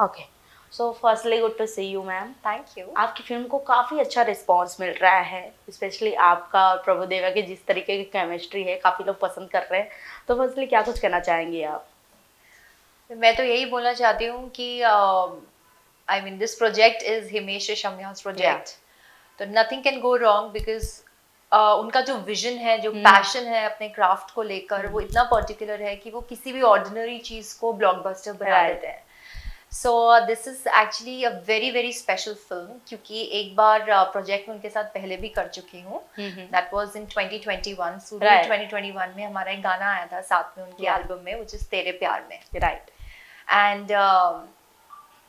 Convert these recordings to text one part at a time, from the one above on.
Okay, so firstly good to see you ma'am. Thank you. आपकी film को काफ़ी अच्छा रिस्पांस मिल रहा है, स्पेशली आपका और प्रभुदेवा की जिस तरीके की केमिस्ट्री है काफ़ी लोग पसंद कर रहे हैं। तो फर्स्टली क्या कुछ कहना चाहेंगी आप? मैं तो यही बोलना चाहती हूँ कि I mean this project is Himesh Reshammiya's project. तो nothing can go wrong because उनका जो विजन है, जो पैशन है अपने क्राफ्ट को लेकर, वो इतना पर्टिकुलर है कि वो किसी भी ऑर्डिनरी चीज को ब्लॉकबस्टर बना देते हैं। So this is actually a very very special film, क्योंकि एक बार प्रोजेक्ट में उनके साथ पहले भी कर चुकी हूँ। That was in 2021। सो 2021 में हमारा एक गाना आया था साथ में उनकी एल्बम में, व्हिच इज तेरे प्यार में। Right. And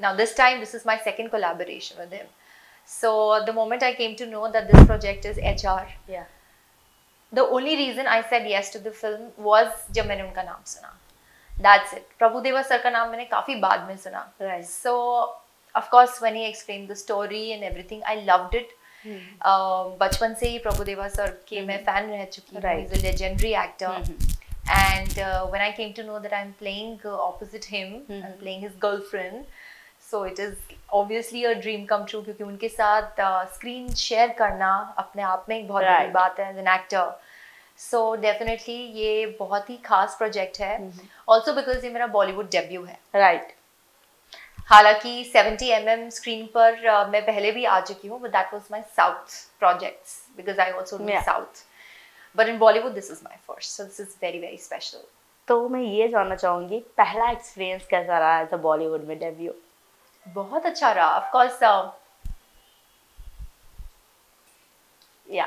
now this time this is my second collaboration with him. So the moment I came to know that this project is HR, the only reason I said yes to the film was जब मैंने उनका नाम सुना। That's it. Prabhudeva sir का नाम मैंने काफी बाद में सुना। So of course when he explained the story and everything, I loved it. बचपन से ही प्रभुदेवा सर के मैं फैन रह चुकी हूँ। He's a legendary actor. And when I came to know that I'm playing opposite him, I'm playing his girlfriend, so it is obviously a dream come true, क्योंकि उनके साथ screen share करना अपने आप में एक बहुत बड़ी बात है as an actor. So definitely ये बहुत ही खास project है। Also because ये मेरा Bollywood debut है। Right. हालांकि 70 mm screen पर मैं पहले भी आ चुकी हूँ, but that was my South projects because I also do South. But in Bollywood, this is my first, so this is very very special. तो मैं ये जानना चाहूँगी पहला एक्सपीरियंस कैसा रहा एज अ बॉलीवुड में डेब्यू? बहुत अच्छा रहा, of course. या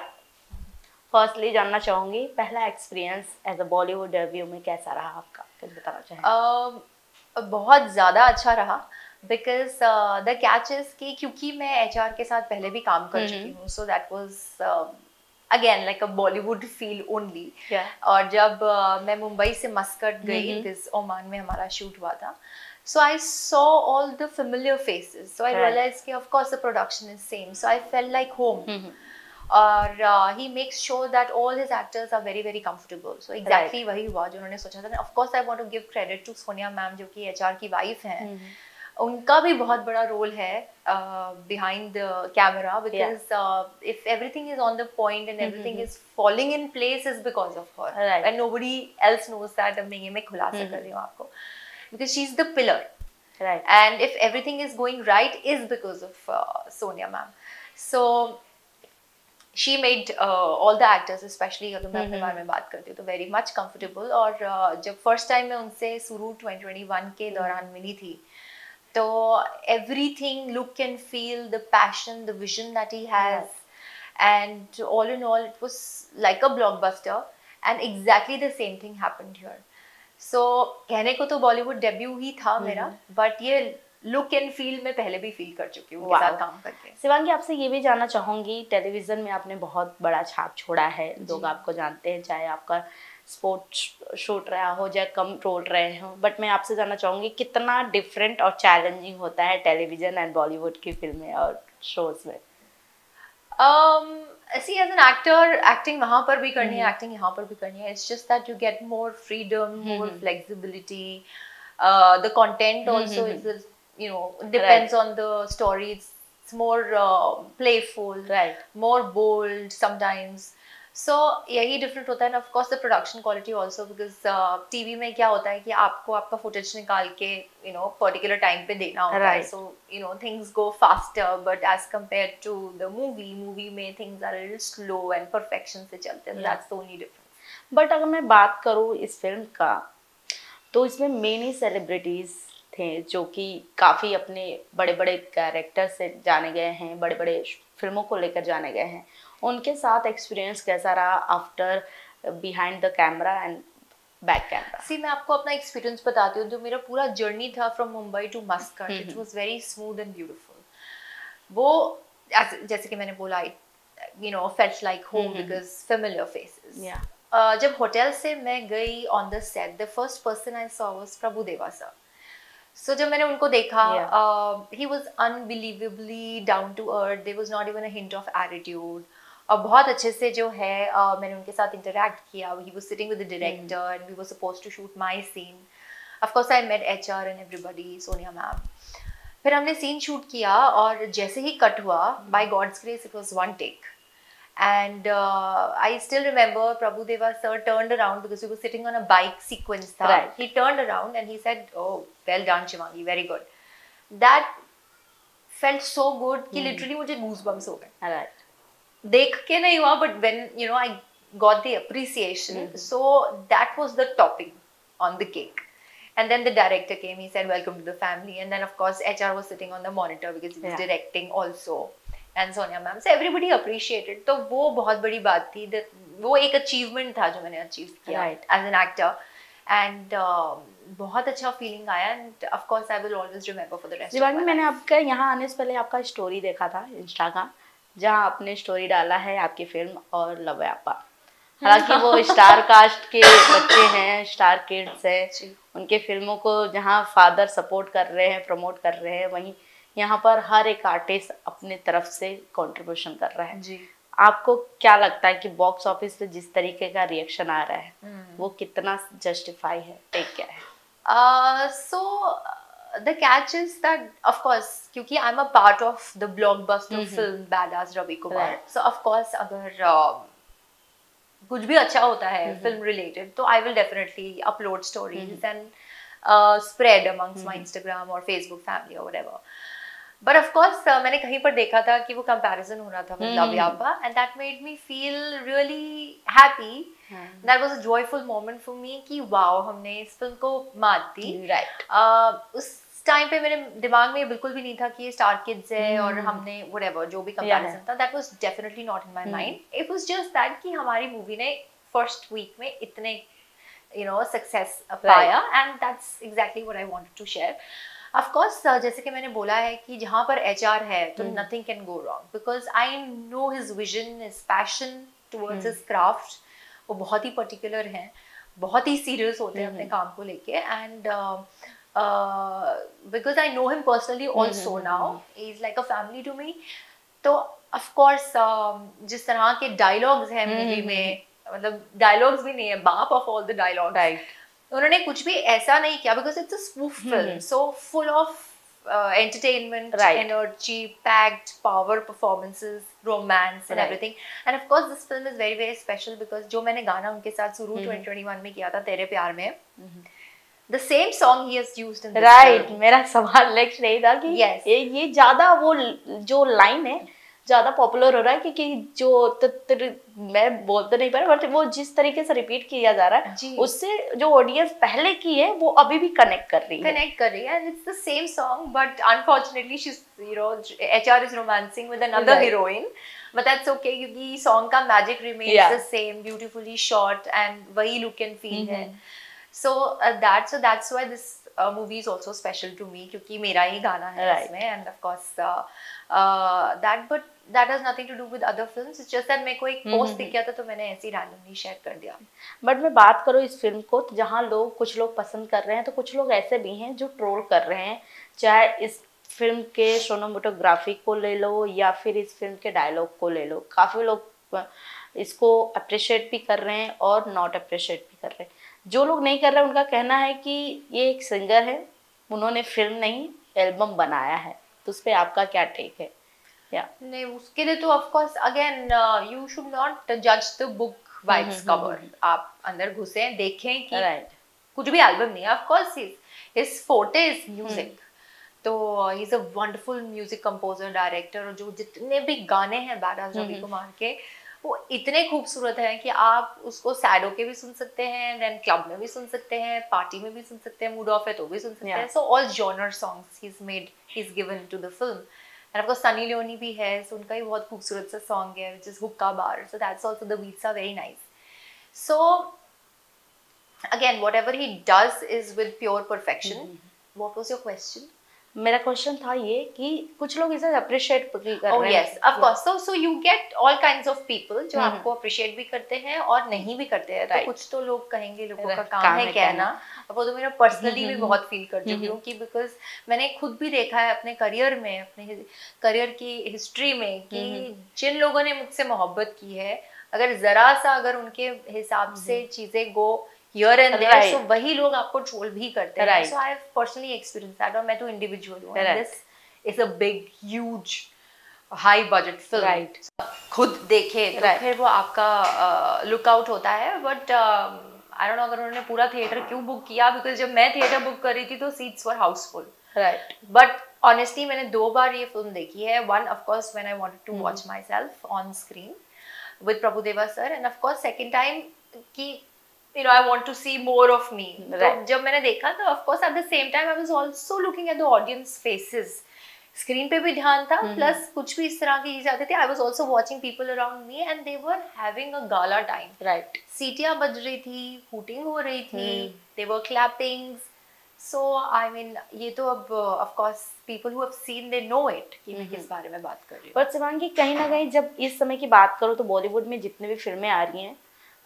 फर्स्टली जानना चाहूँगी पहला experience as a Bollywood debut में कैसा रहा आपका, कुछ बताना चाहेंगे? बहुत ज़्यादा अच्छा रहा बिकॉज द कैच इज कि क्योंकि मैं HR के साथ पहले भी काम कर चुकी हूँ, so that was again like a Bollywood feel only. और जब मैं मुंबई से मस्कट गई, दिस ओमान में हमारा शूट हुआ था, so I saw all the familiar faces, so I realized कि of course the production is same, so I felt like home. और he makes sure that all his actors are very very comfortable, so exactly वही हुआ जो उन्होंने सोचा था। of course I want to give credit to Sonia ma'am जो कि HR की वाइफ हैं। उनका भी बहुत बड़ा रोल है behind the camera, because if everything is on the point and everything is falling in place is because of her, and nobody else knows that। अब मैं ये खुलासा कर रही हूँ आपको, because she's the pillar, and if everything is going right is because of Sonia ma'am. So she made all the actors, especially अगर मैं अपने बारे में बात करती हूँ तो very much comfortable। और जब first time मैं उनसे शुरू 2021 के दौरान मिली थी, तो everything, look and feel, the passion, the vision that he has, and all in all it was like a blockbuster, and exactly the same thing happened here. So कहने को तो बॉलीवुड डेब्यू ही था मेरा, बट ये लुक एंड फील मैं पहले भी feel कर चुकी हूँ उनके साथ काम करके। शिवांगी, आपसे ये भी जानना चाहूँगी, टेलीविज़न में आपने बहुत बड़ा छाप छोड़ा है, लोग आपको जानते हैं, चाहे आपका स्पोर्ट्स शूट रहा हो चाहे कम रोल रहे हो, बट मैं आपसे जानना चाहूँगी कितना डिफरेंट और चैलेंजिंग होता है टेलीविज़न एंड बॉलीवुड की फिल्में और शोज में? See, as an actor, acting वहाँ पर भी करनी है, acting यहाँ पर भी करनी है। It's just that you get more freedom, more flexibility. The content also is, you know, depends on the story. It's more playful, more bold sometimes. So यही डिफरेंट होता है ना। Of course the production quality also, because TV में क्या होता है कि आपको आपका फुटेज निकाल के पर्टिकुलर टाइम पे देना होता है, so things go faster, but as compare to the movie में things are little slow and perfection से चलते हैं। That's the only difference. But अगर मैं बात करूँ इस फिल्म का, तो इसमें मेनी सेलिब्रिटीज थे जो कि काफ़ी अपने बड़े बड़े कैरेक्टर से जाने गए हैं, बड़े बड़े फिल्मों को लेकर जाने गए हैं। उनके साथ एक्सपीरियंस कैसा रहा after behind the camera and back camera? See, मैं आपको अपना एक्सपीरियंस बताती हूँ। जो मेरा पूरा जर्नी था from Mumbai to Muscat, it was very smooth and beautiful. वो जैसे कि मैंने बोला, felt like home because familiar faces. जब होटल से मैं गई on the set, the first person I saw was Prabhudeva sir. So जब मैंने उनको देखा, he was unbelievably down to earth, there was not even a hint of attitude. और बहुत अच्छे से जो है मैंने उनके साथ इंटरैक्ट किया। He was sitting with the director and we were supposed to shoot my scene. Of course I met HR and everybody, Sonia ma'am. फिर हमने सीन शूट किया और जैसे ही कट हुआ, by God's grace it was one take. And I still remember Prabhu Deva sir turned around because we were sitting on a bike sequence tha. Right. He turned around and he said, "Oh, well done, Shivangi, very good." That felt so good कि literally मुझे goosebumps हो गए. Right. देख के नहीं हुआ, but when you know I got the appreciation, so that was the topping on the cake. And then the director came. He said, "Welcome to the family." And then of course HR was sitting on the monitor because he was directing also. And Sonia ma'am, so everybody appreciated. तो वो बहुत बड़ी बात थी. वो एक achievement था जो मैंने achieve किया as an actor. And बहुत अच्छा feeling आया. And of course I will always remember for the rest of my life. मैंने आपका यहाँ आने से पहले आपका स्टोरी देखा था इंस्टा का, जहाँ आपने स्टोरी डाला है आपकी फिल्म और लवयापा. हालांकि वो स्टार कास्ट के बच्चे हैं, स्टार किड्स हैं, उनके फिल्मों को जहाँ फादर सपोर्ट कर रहे हैं, प्रमोट कर रहे हैं, वहीं यहाँ पर हर एक आर्टिस्ट अपने तरफ से कंट्रीब्यूशन कर रहा है. जी. आपको क्या लगता है कि बॉक्स ऑफिस पे जिस तरीके का रिएक्शन आ रहा है वो कितना जस्टिफाई है, टेक क्या है? So the catch is that of course क्योंकि I'm a part of the blockbuster film Badass Ravi Kumar, so of course अगर कुछ भी अच्छा होता है film related तो I will definitely upload stories and spread amongst my Instagram or Facebook family or whatever. But of course मैंने कहीं पर देखा था कि वो comparison हो रहा था with Loveyapa, and that made me feel really happy. That was a joyful moment for me कि wow हमने इस फिल्म को मात दी. Right. उस टाइम पे मेरे दिमाग में बिल्कुल भी नहीं था कि ये स्टार किड्स है और हमने whatever जो भी comparison था, that was definitely not in my mind. It was just that कि हमारी मूवी ने first week में इतने success पाया, and that's exactly what I wanted to share. Of course जैसे कि मैंने बोला है कि जहाँ पर HR है तो nothing can go wrong because I know his vision, his passion towards his craft. वो बहुत ही particular हैं, बहुत ही serious होते हैं अपने काम को लेके, and because I know him personally also now, he's like a family to me. तो of course जिस तरह के dialogues हैं मूवी में, मतलब dialogues भी नहीं है, बाप of all the dialogues. Right. उन्होंने कुछ भी ऐसा नहीं किया because it's a spoof film, so full of entertainment, energy, packed, power performances, romance and everything. And of course this film is very very special because जो मैंने गाना उनके साथ शुरू 2021 में किया था तेरे प्यार में, the same song he has used in this film. मेरा सवाल नेक्स्ट नहीं था कि ये ज्यादा वो जो लाइन है ज्यादा पॉपुलर हो रहा है क्योंकि जो मैं बोल तो नहीं पा रहा, बट वो जिस तरीके से रिपीट किया जा रहा है उससे जो ऑडियंस पहले की है वो अभी भी कनेक्ट कर रही है. And it's the same song, but unfortunately she's HR is romancing with another heroine, but that's okay क्योंकि song का magic remains the same, beautifully shot and वही look and feel है. So that's why this movie is also special to me क्योंकि मेरा ही गाना है इसमें, and of course that has nothing to do with other films. It's just that मेरे को एक पोस्ट दिख गया था तो मैंने ऐसे ही randomly शेयर कर दिया. बट मैं बात करूँ इस फिल्म को तो जहाँ कुछ लोग पसंद कर रहे हैं तो कुछ लोग ऐसे भी हैं जो ट्रोल कर रहे हैं, चाहे इस फिल्म के सिनेमेटोग्राफी को ले लो या फिर इस फिल्म के डायलॉग को ले लो. काफ़ी लोग इसको अप्रिशिएट भी कर रहे हैं और नॉट अप्रिशिएट भी कर रहे हैं. जो लोग नहीं कर रहे हैं उनका कहना है कि ये एक सिंगर है, उन्होंने फिल्म नहीं एल्बम बनाया है, तो उस पर आपका क्या टेक है? नहीं, उसके लिए तो of course again you should not जज the book by its cover. आप अंदर घुसे देखें कि कुछ भी एल्बम नहीं है. Of course his forte is music, तो he is a wonderful music composer director, और जो जितने भी गाने हैं बैडास रवि कुमार के वो इतने खूबसूरत हैं कि आप उसको सैडो के भी सुन सकते हैं, देन क्लब में भी सुन सकते हैं, पार्टी में भी सुन सकते हैं, मूड ऑफ है तो भी सुन सकते हैं. सो ऑल जॉनर सॉन्ग्स ही is given to the film. And of course Sunny Leone भी है, so उनका भी बहुत खूबसूरत सा सॉन्ग है which is हुक्का बार, so that's also the beats are very nice. So again whatever he does is with pure perfection. What was your question? मेरा क्वेश्चन था ये कि कुछ लोग इसे अप्रिशिएट भी कर रहे हैं. Yes, of course. So you get all kinds of people जो आपको अप्रिशिएट भी करते हैं और नहीं भी करते हैं. तो कुछ तो लोग कहेंगे लोगों का काम है कहना, वो तो मेरा पर्सनली भी बहुत फील कर चुकी हूँ कि बिकॉज मैंने खुद भी देखा है अपने करियर में, अपने करियर की हिस्ट्री में कि जिन लोगों ने मुझसे मोहब्बत की है, अगर जरा सा अगर उनके हिसाब से चीजें गो here and there, so वही लोग आपको ट्रोल भी करते हैं. So I have personally experienced that, और मैं तो इंडिविजुअल हूँ. This is a big huge high budget film, right, खुद देखे तो फिर वो आपका लुकआउट होता है. बट आई डोंट नो अगर उन्होंने पूरा थिएटर क्यों बुक किया, बिकॉज जब मैं थिएटर बुक कर रही थी तो seats were housefull. Right. But honestly मैंने 2 बार ये फिल्म देखी है. One of course when I wanted to watch myself on screen with Prabhudeva sir, and of course second time कि you know I want to see more of me. तो जब मैंने देखा तो of course at the same time I was also looking at the audience faces. Screen पे भी ध्यान था, प्लस कुछ भी इस तरह की चीजें आती थी. I was also watching people around me and they were having a gala time. Right. सीटियां बज रही थी, हूटिंग हो रही थी, दे वर क्लैपिंग्स. सो आई मीन ये तो अब of course people who have seen they know it कि मैं किस बारे में बात कर रही हूँ. पर शिवांगी कहीं ना कहीं जब इस समय की बात करो तो बॉलीवुड में जितने भी फिल्में आ रही हैं,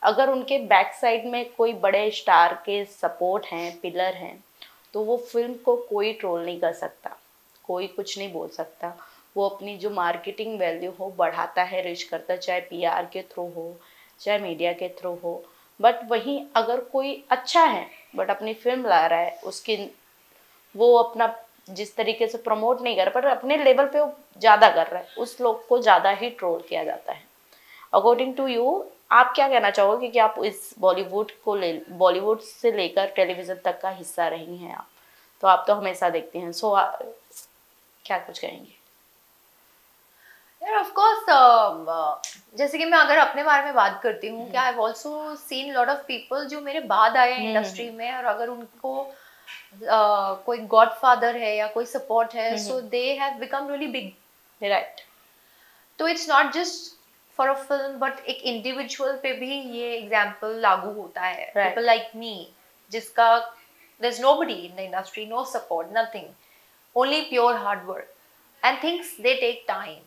अगर उनके बैक साइड में कोई बड़े स्टार के सपोर्ट हैं, पिलर हैं, तो वो फिल्म को कोई ट्रोल नहीं कर सकता, कोई कुछ नहीं बोल सकता. वो अपनी जो मार्केटिंग वैल्यू हो बढ़ाता है, रीच करता है, चाहे पीआर के थ्रू हो, चाहे मीडिया के थ्रू हो. बट वहीं अगर कोई अच्छा है बट अपनी फिल्म ला रहा है, उसकी वो अपना जिस तरीके से प्रमोट नहीं कर रहा पर अपने लेवल पे वो ज़्यादा कर रहा है, उस लोग को ज़्यादा ही ट्रोल किया जाता है. अकॉर्डिंग टू यू आप क्या कहना चाहोगे कि आप इस बॉलीवुड से लेकर टेलीविज़न तक का हिस्सा रही हैं आप, तो आप तो हमेशा देखते हैं. सो क्या कुछ कहेंगे? यार ऑफ कोर्स जैसे कि मैं अगर अपने बारे में बात करती हूँ कि I have also seen lot of people जो मेरे बाद आए हैं इंडस्ट्री में, और अगर उनको कोई गॉडफादर है या कोई सपोर्ट है, so they have become really big. Right. तो it's not just for a film but एक इंडिविजुअल पे भी ये एग्जाम्पल लागू होता है. पीपल लाइक मी जिसका there's nobody in the industry, no support, nothing, only pure hard work and things they take time.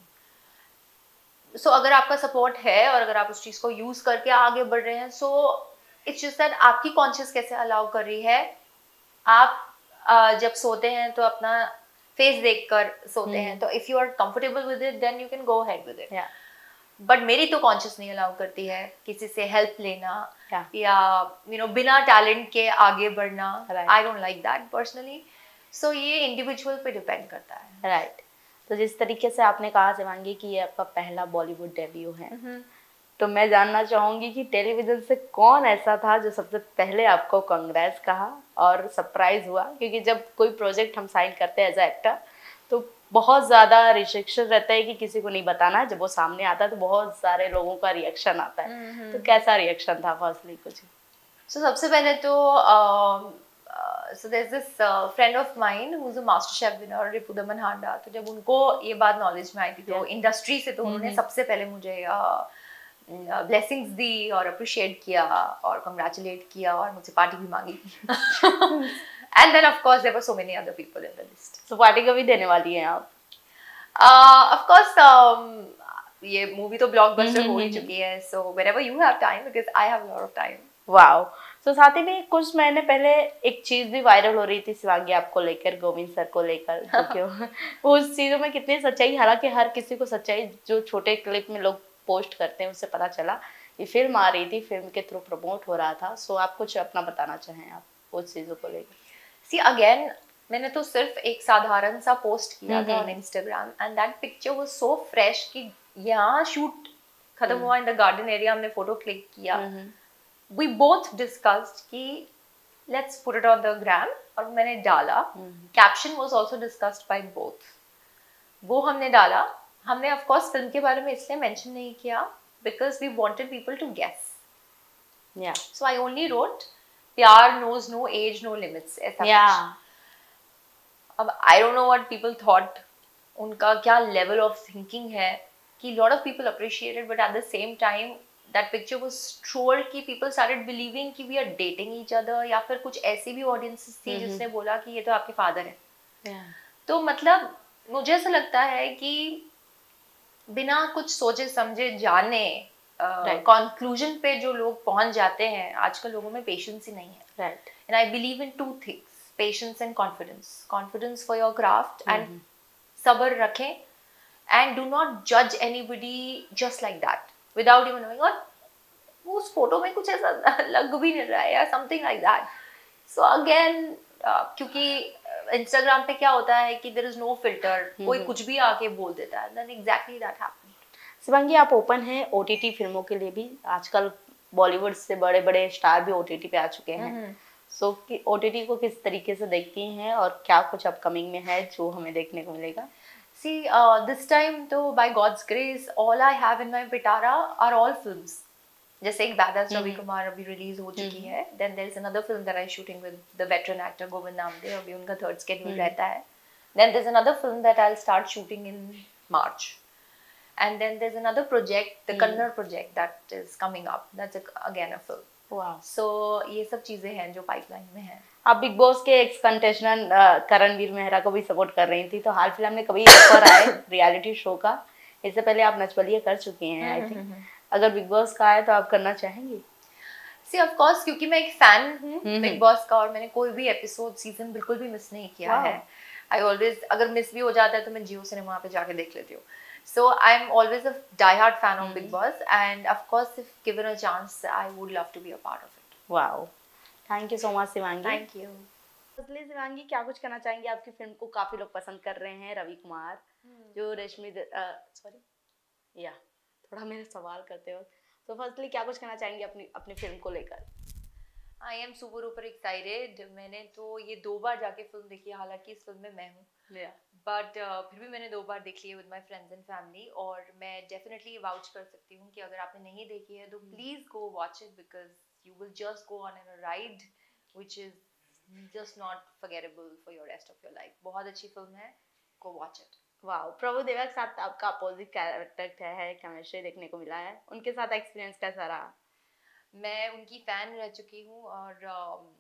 So अगर आपका सपोर्ट है और अगर आप उस चीज को यूज करके आगे बढ़ रहे हैं, so it's just that आपकी कॉन्शियस कैसे अलाउ कर रही है. आप जब सोते हैं तो अपना फेस देखकर सोते हैं, तो if you are comfortable with it then you can go ahead with it. But मेरी तो कॉन्शियस नहीं अलाउ करती है किसी से हेल्प लेना या बिना टैलेंट के आगे बढ़ना. I don't like that personally. So ये इंडिविजुअल पे डिपेंड करता है. राइट. तो जिस तरीके से आपने कहा शिवांगी कि ये आपका पहला बॉलीवुड डेब्यू है, तो मैं जानना चाहूंगी कि टेलीविजन से कौन ऐसा था जो सबसे पहले आपको कांग्रेस कहा और सरप्राइज हुआ, क्योंकि जब कोई प्रोजेक्ट हम साइन करते हैं एज ए एक्टर तो बहुत ज़्यादा रिस्ट्रिक्शन रहता है कि किसी को नहीं बताना. जब वो सामने आता है तो बहुत सारे लोगों का रिएक्शन आता है. तो कैसा रिएक्शन था फर्स्टली कुछ? सो सबसे पहले तो so there's this friend of mine who's a master chef winner, रिपु दमन हांडा. तो जब उनको ये बात नॉलेज में आई थी तो इंडस्ट्री से, तो उन्होंने सबसे पहले मुझे ब्लेसिंग्स दी और अप्रिशिएट किया और कंग्रेचुलेट किया और मुझसे पार्टी भी मांगी. And then of course there were so many other people in the list. So party कभी देने वाली हैं आप? Of course ये मूवी तो ब्लॉकबस्टर हो ही चुकी है. So whenever you have time, because I have a lot of time. Wow. तो साथ ही में कुछ महीने पहले एक चीज भी वायरल हो रही थी शिवांगी आपको लेकर, गोविंद सर को लेकर, तो क्यों उस चीजों में कितनी सच्चाई, हालांकि हर किसी को सच्चाई जो छोटे क्लिप में लोग पोस्ट करते हैं उससे पता चला. ये फिल्म आ रही थी, फिल्म के थ्रू प्रमोट हो रहा था. सो आप कुछ अपना बताना चाहें आप उस चीजों को लेकर? सी अगेन मैंने तो सिर्फ एक साधारण सा पोस्ट किया था on Instagram, and that picture was so fresh कि यहाँ शूट खत्म हुआ इन द गार्डन एरिया, हमने फोटो क्लिक किया. वी बोथ डिस्कस्ड कि let's put it on the gram, और मैंने डाला. Caption was also discussed by both. वो हमने डाला. हमने ऑफ कोर्स फिल्म के बारे में इसलिए मेंशन नहीं किया because we wanted people to guess. So I only wrote प्यार knows no age, no limits. ऐसा अब I don't know what people thought, उनका क्या level of thinking है कि lot of people appreciated, but at the same time that picture was trolled कि people started believing कि we are dating each other, या फिर कुछ ऐसी भी audiences थी जिसने बोला कि ये तो आपके father है. तो मतलब मुझे ऐसा लगता है कि बिना कुछ सोचे समझे जाने कंक्लूजन पे जो लोग पहुंच जाते हैं, आजकल लोगों में पेशेंस ही नहीं है. Right. And I believe in 2 things, patience and confidence. Confidence for your craft and सब्र रखें, एंड डू नॉट जज anybody just like that without even knowing. और उस फोटो में कुछ ऐसा लग भी नहीं रहा है या something like that. So again क्योंकि इंस्टाग्राम पे क्या होता है कि देयर इज नो फिल्टर, कोई कुछ भी आके बोल देता है, then exactly that happened. Shivangi, आप ओपन हैं ओटीटी फिल्मों के लिए भी? आजकल बॉलीवुड से बड़े बड़े स्टार भी ओटीटी पे आ चुके हैं, सो कि ओटीटी को किस तरीके से देखती हैं और क्या कुछ अपकमिंग में है जो हमें देखने को मिलेगा? See, this time तो by God's grace all I have in my Pitara are all films. जैसे एक दादा रवि कुमार अभी रिलीज हो चुकी है, then there is another film that I shooting with the veteran actor Govind Namdev, अभी उनका थर्ड स्केड्यूल रहता है, then there is another film that I will start shooting in March, and then there's another project, the Kannada project that is coming up, that's again a film. Wow. So ये सब चीजें हैं जो pipeline में हैं। आप big boss के ex contestant Karanvir Mehra को भी सपोर्ट कर रही थी, तो हाल फिलहाल में कभी ऑफर आए रियलिटी शो का? इससे पहले आप नच बलिए कर चुकी हैं आई थिंक, अगर बिग बॉस का आए तो आप करना चाहेंगी? सी ऑफ कोर्स, क्योंकि मैं एक फैन हूँ बिग बॉस का और मैंने कोई भी एपिसोड सीजन बिल्कुल भी मिस नहीं किया है। आई ऑलवेज, अगर मिस भी हो जाता है तो मैं जियो सिनेमा पे जाके देख लेती हूँ। So I'm always a die-hard fan of Big Boss, and of course, if given a chance, I would love to be a part of it. Wow, thank you so much, Shivangi. Thank you. असली शिवांगी, क्या कुछ कहना चाहेंगी? आपकी film को काफी लोग पसंद कर रहे हैं, रवि कुमार जो रेशमी सॉरी या थोड़ा मेरे सवाल करते हो, तो फर्स्टली क्या कुछ कहना चाहेंगी अपनी फिल्म को लेकर? आई एम सुपर ऊपर एक्साइटेड। मैंने तो ये 2 बार जाके फिल्म देखी है, हालांकि इस फिल्म में मैं हूँ, बट फिर भी मैंने 2 बार देखी है with my friends and family, और मैं डेफिनेटली वाउच कर सकती हूँ कि अगर आपने नहीं देखी है तो please go watch it, because you will just go on an ride which is just not forgettable for your rest of your life. बहुत अच्छी फिल्म है, गो वॉच इट। वाओ, प्रभु देवा के साथ आपका अपोजिट कैरेक्टर है, केमिस्ट्री देखने को मिला है, उनके साथ एक्सपीरियंस कैसा रहा? मैं उनकी फ़ैन रह चुकी हूँ और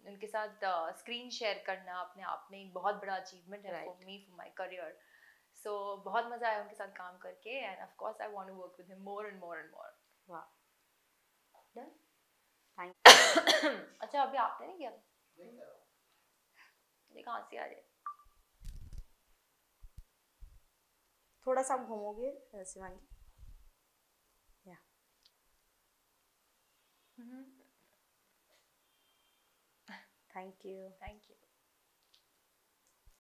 उनके साथ स्क्रीन शेयर करना अपने आप में एक बहुत बड़ा अचीवमेंट है for me, for my career. So बहुत मज़ा आया उनके साथ काम करके, and of course I want to work with him more and more and more. वाह, अच्छा, अभी आपने नहीं किया? ये कहाँ से आ रही है? थोड़ा सा घूमोगे शिवांगी? या थैंक यू।